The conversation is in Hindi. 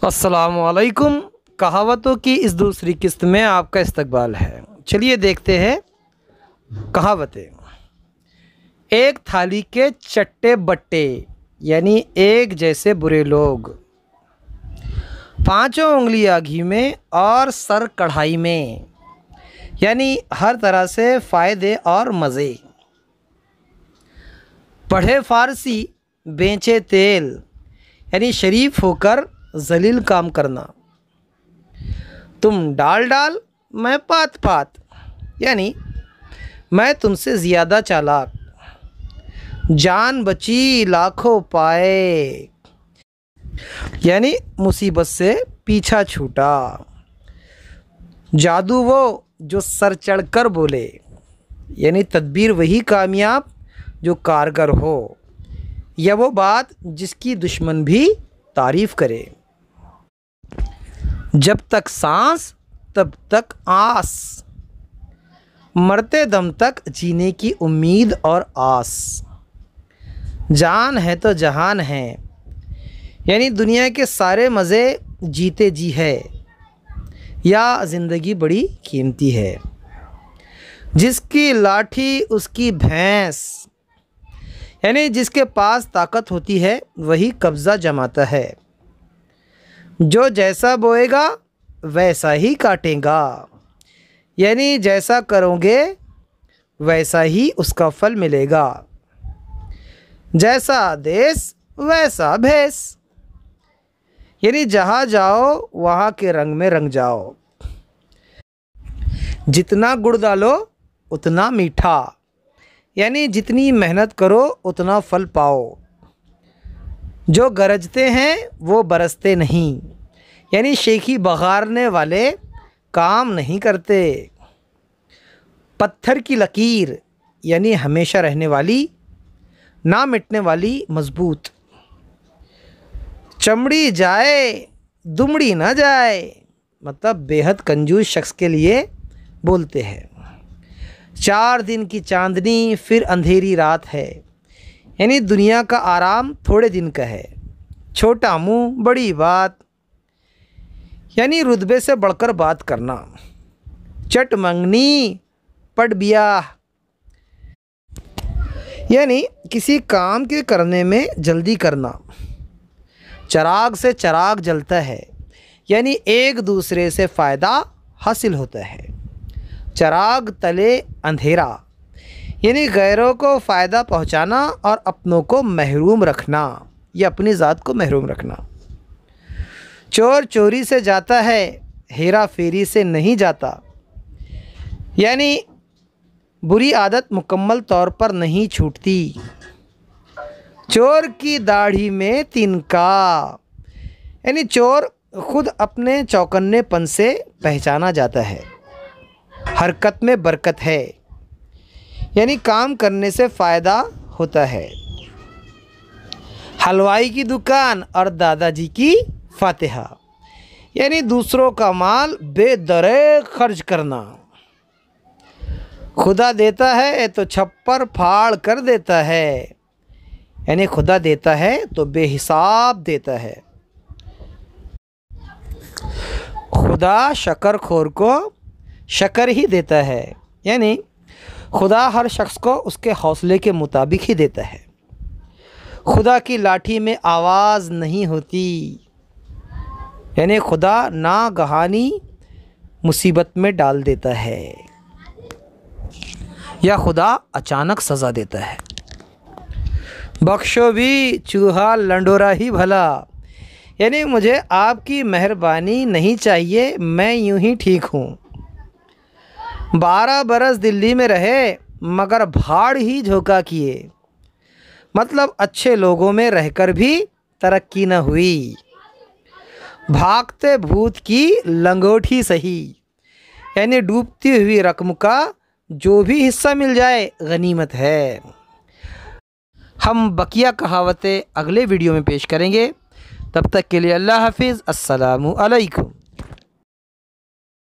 अस्सलामुअलैकुम। कहावतों की इस दूसरी किस्त में आपका इस्तकबाल है। चलिए देखते हैं कहावतें। एक थाली के चट्टे बट्टे यानी एक जैसे बुरे लोग, पांचों उंगलियां घी में और सर कढ़ाई में, यानी हर तरह से फ़ायदे और मज़े। पढ़े फ़ारसी बेचे तेल, यानी शरीफ होकर जलील काम करना। तुम डाल डाल मैं पात पात, यानी मैं तुमसे ज़्यादा चालाक। जान बची लाखों पाए, यानी मुसीबत से पीछा छूटा। जादू वो जो सर चढ़कर बोले, यानी तदबीर वही कामयाब जो कारगर हो, या वो बात जिसकी दुश्मन भी तारीफ़ करे। जब तक सांस तब तक आस, मरते दम तक जीने की उम्मीद और आस। जान है तो जहान है, यानी दुनिया के सारे मज़े जीते जी है, या ज़िंदगी बड़ी कीमती है। जिसकी लाठी उसकी भैंस, यानी जिसके पास ताकत होती है वही कब्ज़ा जमाता है। जो जैसा बोएगा वैसा ही काटेगा, यानी जैसा करोगे वैसा ही उसका फल मिलेगा। जैसा देश वैसा भेष, यानी जहाँ जाओ वहाँ के रंग में रंग जाओ। जितना गुड़ डालो उतना मीठा, यानी जितनी मेहनत करो उतना फल पाओ। जो गरजते हैं वो बरसते नहीं, यानी शेखी बघारने वाले काम नहीं करते। पत्थर की लकीर, यानी हमेशा रहने वाली, ना मिटने वाली मजबूत। चमड़ी जाए दुमड़ी ना जाए, मतलब बेहद कंजूस शख्स के लिए बोलते हैं। 4 दिन की चांदनी फिर अंधेरी रात है, यानी दुनिया का आराम थोड़े दिन का है। छोटा मुंह बड़ी बात, यानी रुतबे से बढ़कर बात करना। चट मंगनी पट ब्याह, यानी किसी काम के करने में जल्दी करना। चराग से चराग जलता है, यानी एक दूसरे से फ़ायदा हासिल होता है। चराग तले अंधेरा, यानी गैरों को फ़ायदा पहुंचाना और अपनों को महरूम रखना, या अपनी ज़ात को महरूम रखना। चोर चोरी से जाता है, हेरा फेरी से नहीं जाता, यानी बुरी आदत मुकम्मल तौर पर नहीं छूटती। चोर की दाढ़ी में तिनका, यानी चोर खुद अपने चौकन्नेपन से पहचाना जाता है। हरकत में बरकत है, यानी काम करने से फ़ायदा होता है। हलवाई की दुकान और दादाजी की फातिहा, यानी दूसरों का माल बेदरे खर्च करना। खुदा देता है तो छप्पर फाड़ कर देता है, यानी खुदा देता है तो बेहिसाब देता है। खुदा शक्करखोर को शक्कर ही देता है, यानी खुदा हर शख्स को उसके हौसले के मुताबिक ही देता है। खुदा की लाठी में आवाज़ नहीं होती, यानी खुदा नागहानी मुसीबत में डाल देता है, या खुदा अचानक सज़ा देता है। बख्शो भी चूहा लंडोरा ही भला, यानी मुझे आपकी मेहरबानी नहीं चाहिए, मैं यूं ही ठीक हूँ। 12 बरस दिल्ली में रहे मगर भाड़ ही झोंका किए, मतलब अच्छे लोगों में रहकर भी तरक्की न हुई। भागते भूत की लंगोटी सही, यानी डूबती हुई रकम का जो भी हिस्सा मिल जाए गनीमत है। हम बकिया कहावतें अगले वीडियो में पेश करेंगे। तब तक के लिए अल्लाह हाफिज़। अस्सलामु अलैकुम।